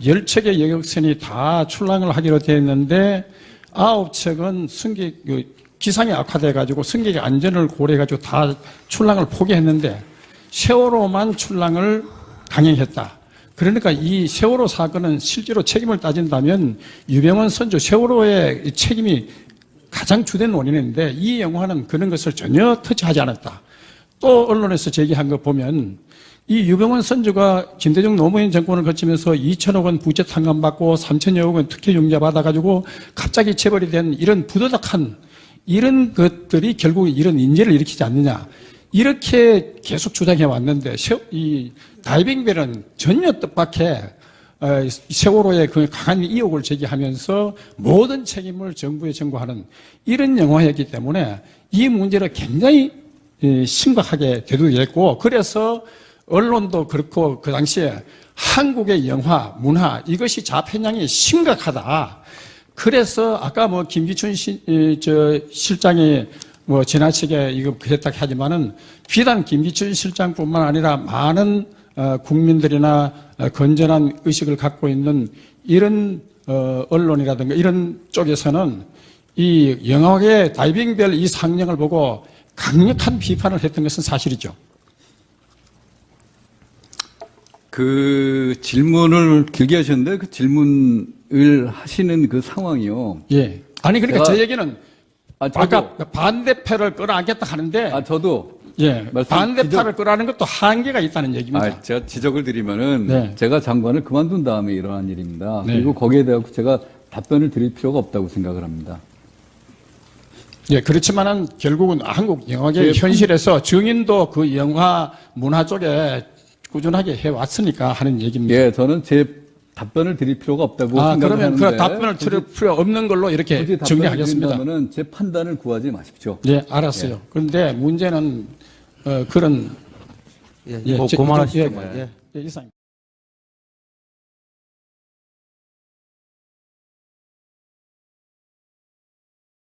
10척의 여객선이 다 출항을 하기로 되어 있는데 9척은 기상이 악화돼 가지고 승객의 안전을 고려해 가지고 다 출항을 포기했는데 세월호만 출항을 강행했다. 그러니까 이 세월호 사건은 실제로 책임을 따진다면 유병헌 선조 세월호의 책임이 가장 주된 원인인데 이 영화는 그런 것을 전혀 터치하지 않았다. 또 언론에서 제기한 거 보면 이 유병헌 선조가 김대중 노무현 정권을 거치면서 2천억 원 부채 탕감받고 3천여억 원 특혜 융자 받아가지고 갑자기 체벌이 된 이런 부도덕한 이런 것들이 결국 이런 인재를 일으키지 않느냐. 이렇게 계속 주장해 왔는데 이 다이빙벨은 전혀 뜻밖의 세월호에 그 강한 의혹을 제기하면서 모든 책임을 정부에 전가하는 이런 영화였기 때문에 이 문제를 굉장히 심각하게 대두했고, 그래서 언론도 그렇고 그 당시에 한국의 영화, 문화 이것이 자편향이 심각하다. 그래서 아까 뭐 김기춘 실장이 뭐 지나치게 이거 그랬다 하지만은 비단 김기춘 실장뿐만 아니라 많은 국민들이나 건전한 의식을 갖고 있는 이런 언론이라든가 이런 쪽에서는 이 영화계 다이빙별 이 상영을 보고 강력한 비판을 했던 것은 사실이죠. 그 질문을 길게 하셨는데 그 질문을 하시는 그 상황이요. 예. 아니 그러니까 제 얘기는 저도, 아까 반대표를 끌어안겠다 하는데 저도 예. 반대표를 끌어안는 것도 한계가 있다는 얘기입니다. 제가 지적을 드리면은 네. 제가 장관을 그만둔 다음에 일어난 일입니다. 네. 그리고 거기에 대해서 제가 답변을 드릴 필요가 없다고 생각을 합니다. 예, 그렇지만은 결국은 한국 영화계 현실에서 증인도 그 영화 문화 쪽에 꾸준하게 해왔으니까 하는 얘기입니다. 예, 저는 제 답변을 드릴 필요가 없다고 생각을 그러면 하는데 그 답변을 드릴 필요 없는 걸로 이렇게 정리하겠습니다. 그러면 제 판단을 구하지 마십시오. 예, 알았어요. 그런데 문제는 그런 뭐 그만하시죠. 이상.